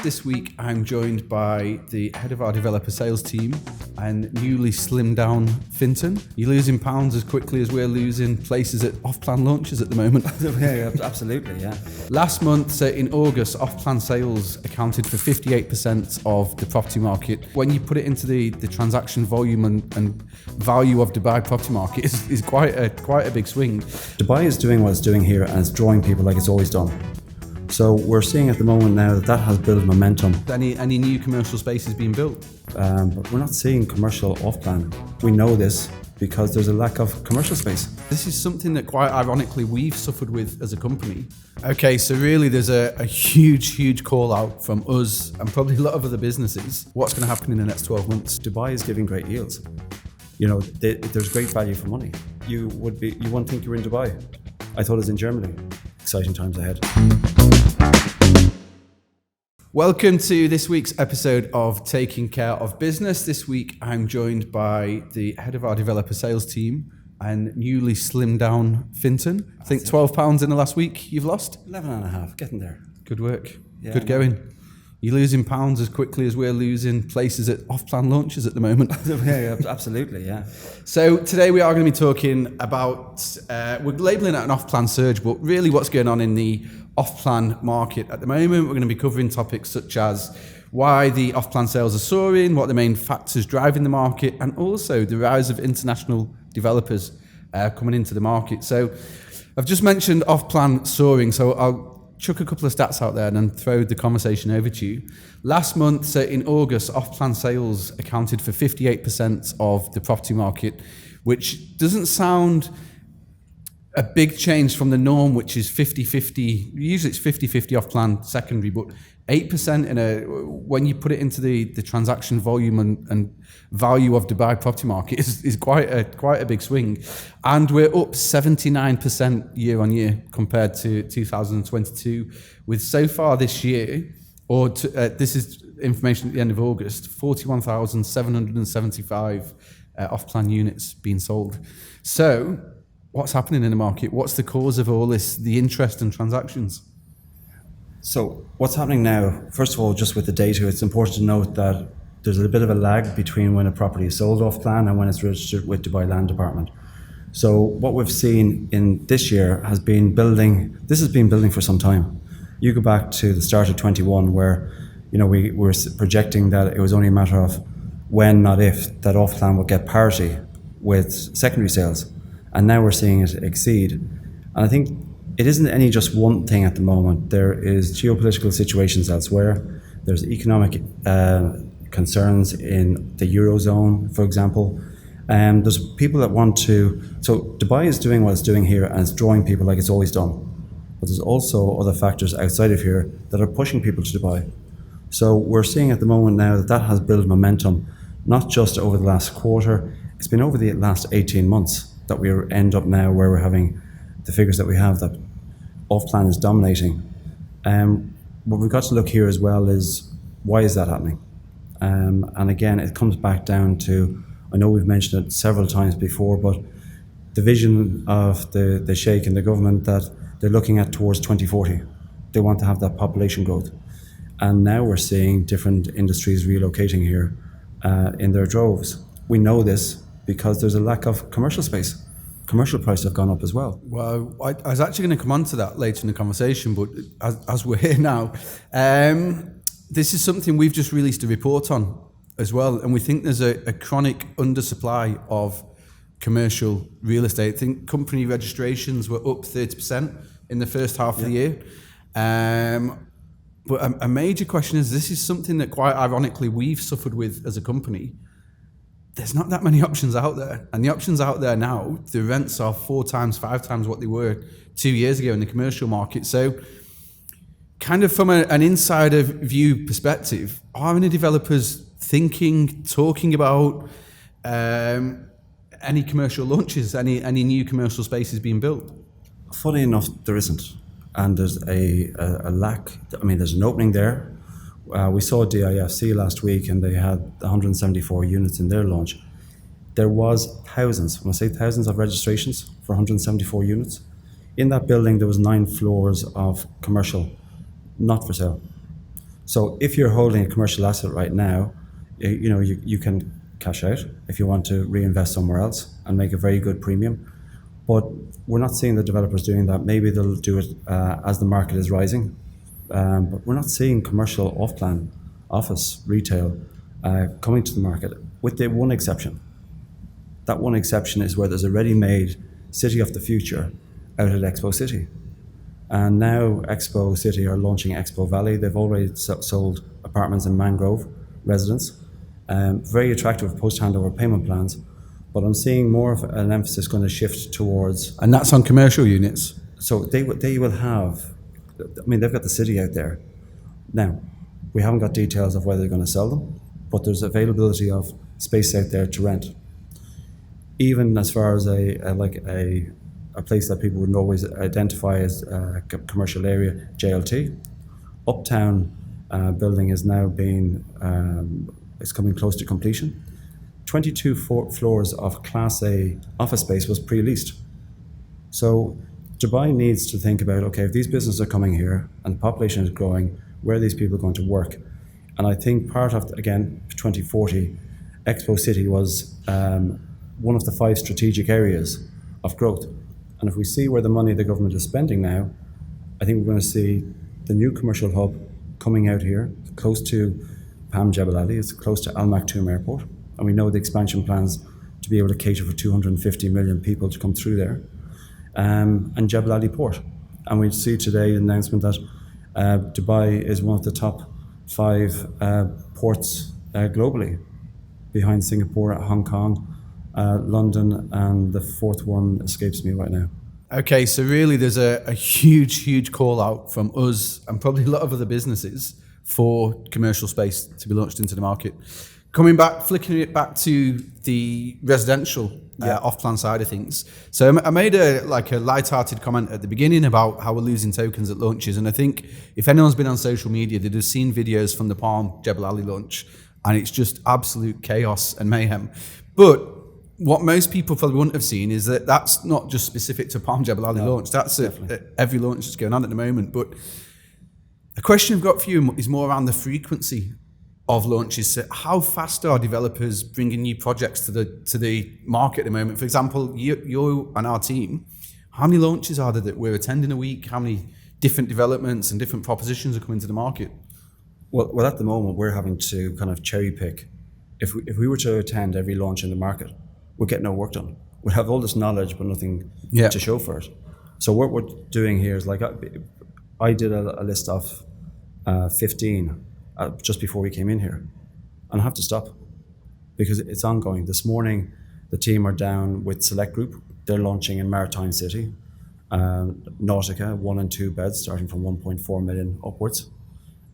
This week I'm joined by the head of our developer sales team and newly slimmed down Fintan. You're losing pounds as quickly as we're losing places at off-plan launches at the moment. Yeah, absolutely, yeah. Last month, so in August, off-plan sales accounted for 58% of the property market. When you put it into the transaction volume and value of Dubai property market is quite a big swing. Dubai is doing what it's doing here and it's drawing people like it's always done. So we're seeing at the moment now that has built momentum. Any new commercial spaces being built? But we're not seeing commercial off-plan. We know this because there's a lack of commercial space. This is something that quite ironically we've suffered with as a company. Okay, so really there's a huge call out from us and probably a lot of other businesses. What's going to happen in the next 12 months? Dubai is giving great yields. You know, there's great value for money. You wouldn't think you were in Dubai. I thought it was in Germany. Exciting times ahead. Welcome to this week's episode of Taking Care of Business. This week I'm joined by the head of our developer sales team and newly slimmed down Fintan. I think £12 in the last week you've lost? 11.5, getting there. Good work. Yeah, good going. You're losing pounds as quickly as we're losing places at off-plan launches at the moment. Yeah, absolutely, yeah. So today we are going to be talking about, we're labelling it an off-plan surge, but really what's going on in the off-plan market at the moment. We're going to be covering topics such as why the off-plan sales are soaring, what the main factors driving the market, and also the rise of international developers coming into the market. So I've just mentioned off-plan soaring, so I'll chuck a couple of stats out there and then throw the conversation over to you. Last month, so in August, off-plan sales accounted for 58% of the property market, which doesn't sound a big change from the norm, which is 50-50. Usually it's 50-50 off-plan secondary, but 8% when you put it into the transaction volume and value of Dubai property market is quite a big swing. And we're up 79% year on year compared to 2022, with so far this year, this is information at the end of August, 41,775 off-plan units being sold. So what's happening in the market? What's the cause of all this, the interest and transactions? So what's happening now, first of all, just with the data, it's important to note that there's a bit of a lag between when a property is sold off plan and when it's registered with Dubai Land Department. So what we've seen in this year has been building for some time. You go back to the start of 21 where, you know, we were projecting that it was only a matter of when, not if, that off plan would get parity with secondary sales. And now we're seeing it exceed. And I think it isn't any just one thing at the moment. There is geopolitical situations elsewhere. There's economic concerns in the Eurozone, for example. There's people that want to... So Dubai is doing what it's doing here and it's drawing people like it's always done. But there's also other factors outside of here that are pushing people to Dubai. So we're seeing at the moment now that has built momentum, not just over the last quarter. It's been over the last 18 months that we end up now where we're having the figures that we have, that off-plan is dominating. What we've got to look here as well is, why is that happening? And again, it comes back down to, I know we've mentioned it several times before, but the vision of the Sheikh and the government that they're looking at towards 2040. They want to have that population growth. And now we're seeing different industries relocating here in their droves. We know this because there's a lack of commercial space. Commercial prices have gone up as well. Well, I was actually going to come on to that later in the conversation, but as we're here now, this is something we've just released a report on as well, and we think there's a chronic undersupply of commercial real estate. I think company registrations were up 30% in the first half of the year. But a major question is, this is something that quite ironically we've suffered with as a company. There's not that many options out there. And the options out there now, the rents are 4 times, 5 times what they were 2 years ago in the commercial market. So kind of from an insider view perspective, are any developers talking about any commercial launches, any new commercial spaces being built? Funny enough, there isn't. And there's a lack. I mean, there's an opening there. We saw DIFC last week and they had 174 units in their launch. There was thousands, when I say thousands of registrations for 174 units. In that building, there was 9 floors of commercial, not for sale. So if you're holding a commercial asset right now, you can cash out if you want to reinvest somewhere else and make a very good premium. But we're not seeing the developers doing that. Maybe they'll do it as the market is rising. But we're not seeing commercial off-plan office retail coming to the market, with the one exception. That one exception is where there's a ready-made city of the future out at Expo City. And now Expo City are launching Expo Valley. They've already sold apartments in Mangrove residents. Very attractive post-handover payment plans. But I'm seeing more of an emphasis going to shift towards... And that's on commercial units? So they will have... I mean, they've got the city out there. Now, we haven't got details of whether they're going to sell them, but there's availability of space out there to rent. Even as far as a place that people wouldn't always identify as a commercial area, JLT. Uptown building is now it's coming close to completion. 22 floors of Class A office space was pre-leased. So Dubai needs to think about, okay, if these businesses are coming here and the population is growing, where are these people going to work? And I think part of, again, 2040, Expo City was one of the 5 strategic areas of growth. And if we see where the money the government is spending now, I think we're going to see the new commercial hub coming out here, close to Palm Jebel Ali. It's close to Al Maktoum Airport. And we know the expansion plans to be able to cater for 250 million people to come through there. And Jebel Ali Port. And we see today an announcement that Dubai is one of the top 5 ports globally, behind Singapore, Hong Kong, London, and the 4th one escapes me right now. Okay, so really there's a huge call out from us and probably a lot of other businesses for commercial space to be launched into the market. Coming back, flicking it back to the residential off-plan side of things. So I made a light-hearted comment at the beginning about how we're losing tokens at launches, and I think if anyone's been on social media, they'd have seen videos from the Palm Jebel Ali launch, and it's just absolute chaos and mayhem. But what most people probably wouldn't have seen is that that's not just specific to Palm Jebel Ali launch. That's every launch that's going on at the moment. But a question I've got for you is more around the frequency of launches. So how fast are developers bringing new projects to the market at the moment? For example, you and our team, how many launches are there that we're attending a week? How many different developments and different propositions are coming to the market? Well, at the moment, we're having to kind of cherry pick. If we were to attend every launch in the market, we'd get no work done. We'd have all this knowledge, but nothing to show for it. So what we're doing here is, like, I did a list of 15 just before we came in here, and I have to stop because it's ongoing. This morning, the team are down with Select Group. They're launching in Maritime City, Nautica, 1 and 2 beds, starting from 1.4 million upwards.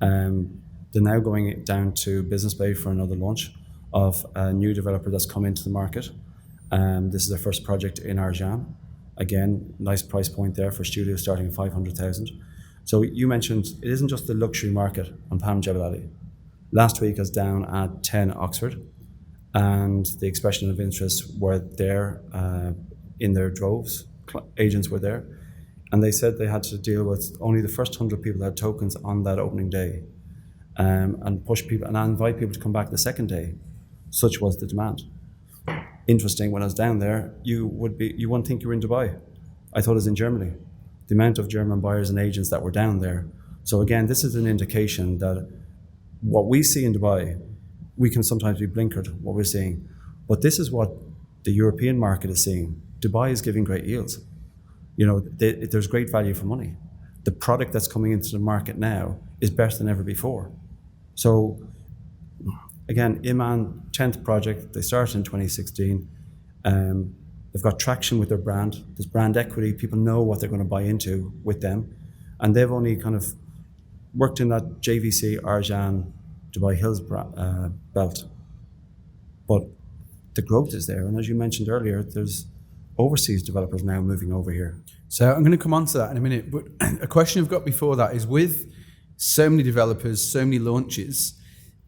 They're now going down to Business Bay for another launch of a new developer that's come into the market. This is their first project in Arjan. Again, nice price point there for studios starting at 500,000. So you mentioned it isn't just the luxury market on Palm Jebel Ali. Last week I was down at 10 Oxford, and the expression of interest were there in their droves. Agents were there, and they said they had to deal with only the first 100 people that had tokens on that opening day, and push people and invite people to come back the second day. Such was the demand. Interesting, when I was down there, you wouldn't think you were in Dubai. I thought it was in Germany. The amount of German buyers and agents that were down there. So again, this is an indication that what we see in Dubai, we can sometimes be blinkered what we're seeing. But this is what the European market is seeing. Dubai is giving great yields. There's great value for money. The product that's coming into the market now is better than ever before. So again, Iman, 10th project, they started in 2016. They've got traction with their brand. There's brand equity. People know what they're going to buy into with them. And they've only kind of worked in that JVC, Arjan, Dubai Hills belt. But the growth is there. And as you mentioned earlier, there's overseas developers now moving over here. So I'm going to come on to that in a minute. But a question I've got before that is, with so many developers, so many launches,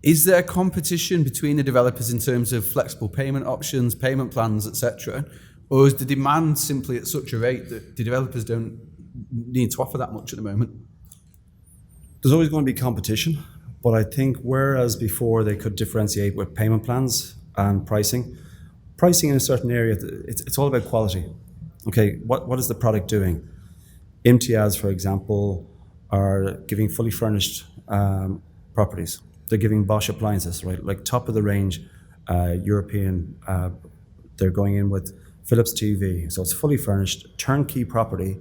is there competition between the developers in terms of flexible payment options, payment plans, etc.? Or is the demand simply at such a rate that the developers don't need to offer that much at the moment? There's always going to be competition, But I think whereas before they could differentiate with payment plans and pricing in a certain area, it's all about quality. Okay, what is the product doing? MTAs, for example, are giving fully furnished properties. They're giving Bosch appliances, right? Like top of the range European. They're going in with Philips TV, so it's fully furnished, turnkey property.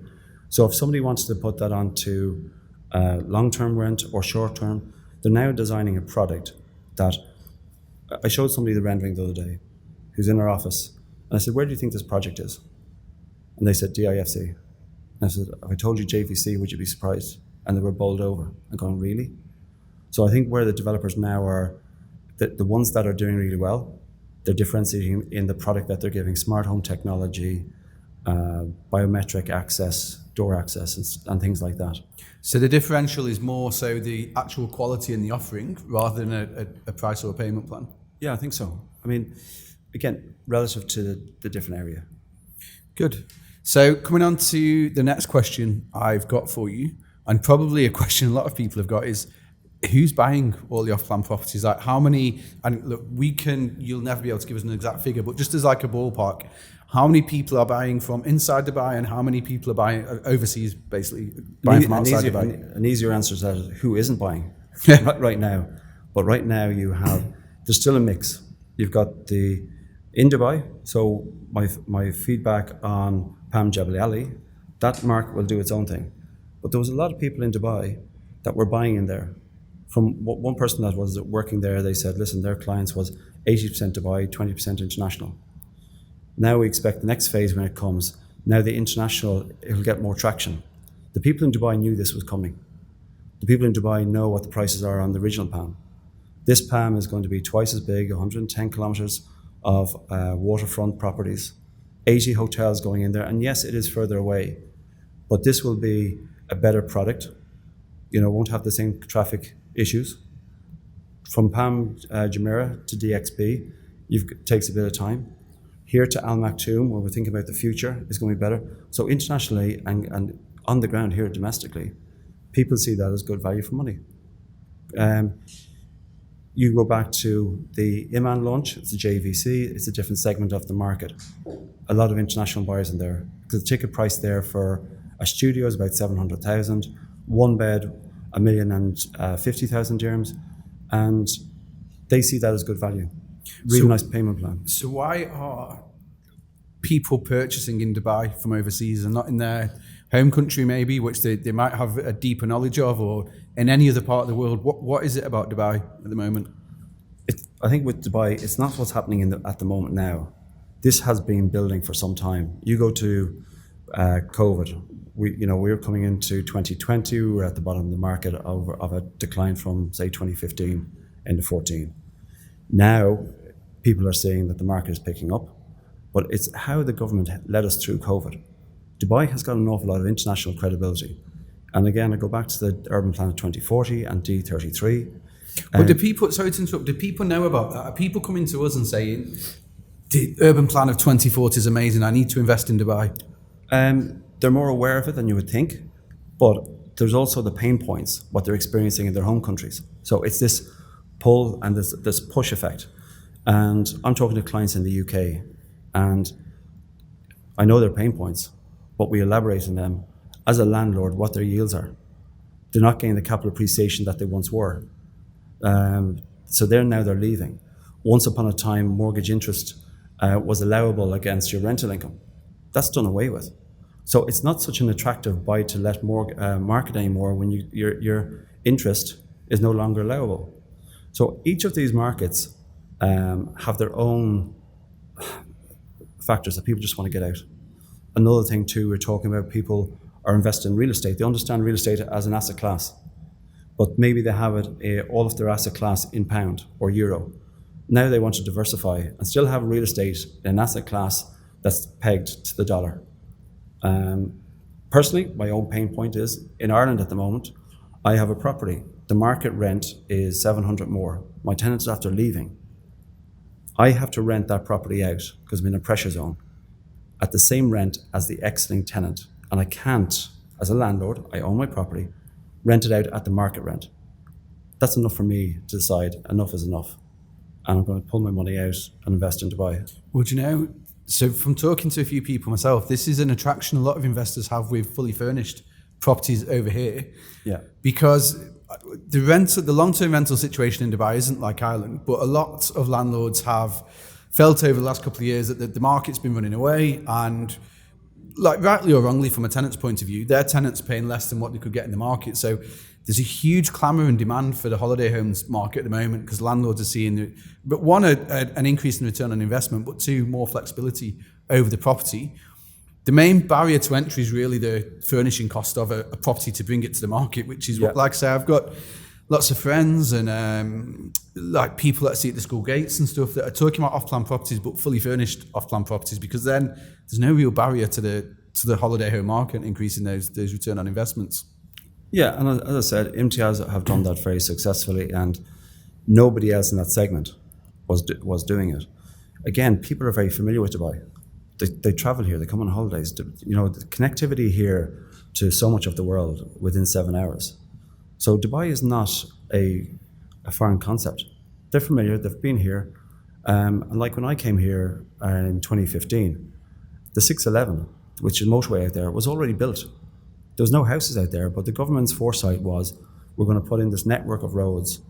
So if somebody wants to put that onto long-term rent or short-term, they're now designing a product that I showed somebody the rendering the other day, who's in our office, and I said, "Where do you think this project is?" And they said, "DIFC." And I said, "If I told you JVC, would you be surprised?" And they were bowled over and going, "Really?" So I think where the developers now are, the ones that are doing really well, they're differentiating in the product that they're giving: smart home technology, biometric access, door access, and things like that. So the differential is more so the actual quality in the offering rather than a price or a payment plan? Yeah, I think so. I mean, again, relative to the different area. Good. So coming on to the next question I've got for you, and probably a question a lot of people have got, is who's buying all the off-plan properties? Like how many, and look, you'll never be able to give us an exact figure, but just as like a ballpark, how many people are buying from inside Dubai and how many people are buying overseas, basically buying from outside Dubai? An easier answer is that who isn't buying right now. But right now there's still a mix. You've got in Dubai, so my feedback on Pam Jebel Ali, that market will do its own thing. But there was a lot of people in Dubai that were buying in there. From one person that was working there, they said, listen, their clients was 80% Dubai, 20% international. Now we expect the next phase when it comes, now the international, it'll get more traction. The people in Dubai knew this was coming. The people in Dubai know what the prices are on the original PAM. This PAM is going to be twice as big, 110 kilometers of waterfront properties, 80 hotels going in there. And yes, it is further away, but this will be a better product. Won't have the same traffic issues. From PAM Jumeirah to DXB, it takes a bit of time. Here to Al Maktoum, where we're thinking about the future, is going to be better. So internationally and on the ground here domestically, people see that as good value for money. You go back to the Iman launch, it's a JVC, it's a different segment of the market. A lot of international buyers in there. The ticket price there for a studio is about 700,000, one bed, 1,050,000 dirhams, and they see that as good value. Really nice payment plan. So why are people purchasing in Dubai from overseas and not in their home country maybe, which they might have a deeper knowledge of, or in any other part of the world? What is it about Dubai at the moment? I think with Dubai, it's not what's happening at the moment now. This has been building for some time. You go to COVID. We were coming into 2020. We were at the bottom of the market of a decline from say 2015 into 14. Now, people are saying that the market is picking up, but it's how the government led us through COVID. Dubai has got an awful lot of international credibility. And again, I go back to the Urban Plan of 2040 and D33. But do people know about that? Are people coming to us and saying, the Urban Plan of 2040 is amazing, I need to invest in Dubai? They're more aware of it than you would think, but there's also the pain points, what they're experiencing in their home countries. So it's this pull and this push effect. And I'm talking to clients in the UK, and I know their pain points, but we elaborate on them as a landlord, what their yields are. They're not getting the capital appreciation that they once were. So they're leaving. Once upon a time, mortgage interest was allowable against your rental income. That's done away with. So it's not such an attractive buy-to-let market anymore when your interest is no longer allowable. So each of these markets have their own factors that people just want to get out. Another thing too, we're talking about people are investing in real estate. They understand real estate as an asset class, but maybe they have all of their asset class in pound or euro. Now they want to diversify and still have real estate in an asset class that's pegged to the dollar. Personally, my own pain point is, in Ireland at the moment, I have a property. The market rent is 700 more. My tenants, after leaving, I have to rent that property out because I'm in a pressure zone at the same rent as the exiting tenant. And I can't, as a landlord, I own my property, rent it out at the market rent. that's enough for me to decide enough is enough. And I'm going to pull my money out and invest in Dubai. Well, do you know, so from talking to a few people myself, this is an attraction a lot of investors have with fully furnished properties over here. Yeah. Because the long-term rental situation in Dubai isn't like Ireland, but a lot of landlords have felt over the last couple of years that the market's been running away, and like rightly or wrongly from a tenant's point of view, their tenants are paying less than what they could get in the market. So there's a huge clamour and demand for the holiday homes market at the moment because landlords are seeing, but one, an increase in return on investment, but two, more flexibility over the property. The main barrier to entry is really the furnishing cost of a property to bring it to the market, which is what, like I say, I've got lots of friends and like people that see at the school gates and stuff that are talking about off-plan properties, but fully furnished off-plan properties, because then there's no real barrier to the holiday home market increasing those return on investments. Yeah, and as I said, Imtiaz have done that very successfully, and nobody else in that segment was doing it. Again, people are very familiar with Dubai. They travel here, they come on holidays. You know, the connectivity here to so much of the world within 7 hours. So Dubai is not a foreign concept. They're familiar, they've been here. And like when I came here in 2015, the 611, which is motorway out there, was already built. There was no houses out there, but the government's foresight was, we're going to put in this network of roads.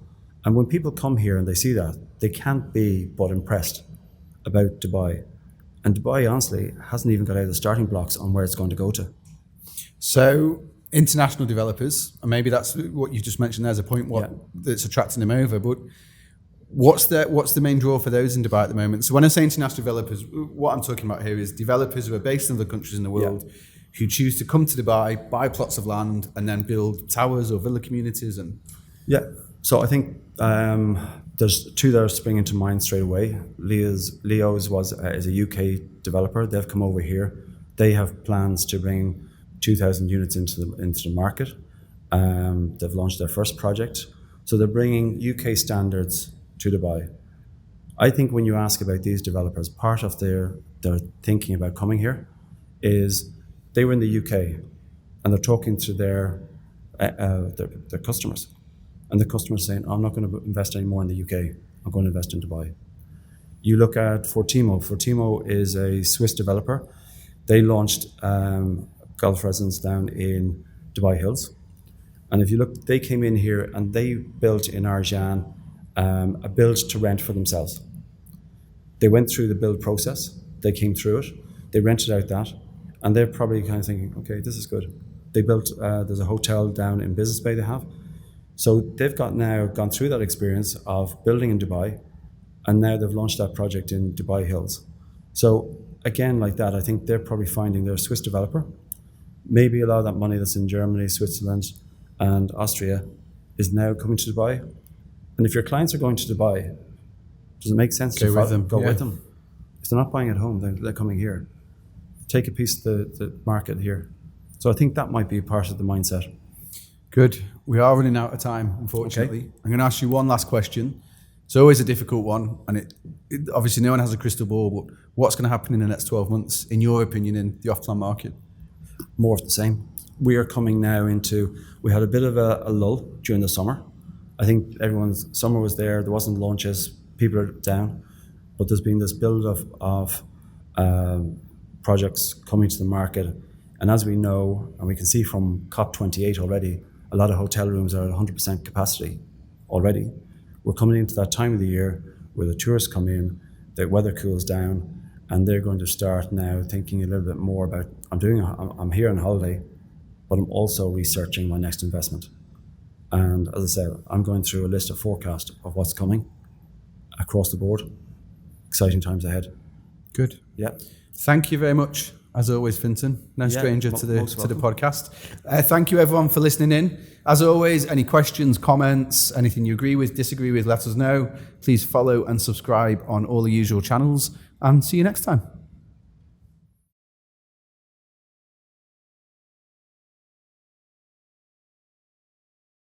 And when people come here and they see that, they can't be but impressed about Dubai. And Dubai, honestly, hasn't even got out of the starting blocks on where it's going to go to. So international developers, and maybe that's what you just mentioned, there's a point that's attracting them over, but what's the main draw for those in Dubai at the moment? So when I say international developers, what I'm talking about here is developers who are based in other countries in the world who choose to come to Dubai, buy plots of land, and then build towers or villa communities. And so I think there's two that are springing to mind straight away. Leo's is a UK developer. They've come over here. They have plans to bring 2,000 units into the market. They've launched their first project. So they're bringing UK standards to Dubai. I think when you ask about these developers, part of their thinking about coming here is they were in the UK and they're talking to their customers. And the customer's saying, I'm not going to invest any more in the UK. I'm going to invest in Dubai. You look at Fortimo. Fortimo is a Swiss developer. They launched golf residence down in Dubai Hills. And if you look, they came in here and they built in Arjan a build to rent for themselves. They went through the build process. They came through it. They rented out that. And they're probably kind of thinking, okay, this is good. They built, there's a hotel down in Business Bay they have. So they've gone through that experience of building in Dubai, and now they've launched that project in Dubai Hills. So again, like that, I think they're probably finding they're a Swiss developer. Maybe a lot of that money that's in Germany, Switzerland, and Austria is now coming to Dubai. And if your clients are going to Dubai, does it make sense to go with them? If they're not buying at home, they're coming here. Take a piece of the market here. So I think that might be part of the mindset. Good. We are running out of time, unfortunately. Okay. I'm going to ask you one last question. It's always a difficult one, and it obviously no one has a crystal ball, but what's going to happen in the next 12 months, in your opinion, in the off-plan market? More of the same. We are coming now we had a bit of a lull during the summer. I think summer was there wasn't launches, people are down, but there's been this build of projects coming to the market. And as we know, and we can see from COP28 already, a lot of hotel rooms are at 100% capacity already. We're coming into that time of the year where the tourists come in, the weather cools down, and they're going to start now thinking a little bit more about, I'm here on holiday, but I'm also researching my next investment. And as I said, I'm going through a list of forecasts of what's coming across the board. Exciting times ahead. Good. Yeah. Thank you very much. As always, Fintan, no stranger to the podcast. Thank you everyone for listening in. As always, any questions, comments, anything you agree with, disagree with, let us know. Please follow and subscribe on all the usual channels, and see you next time.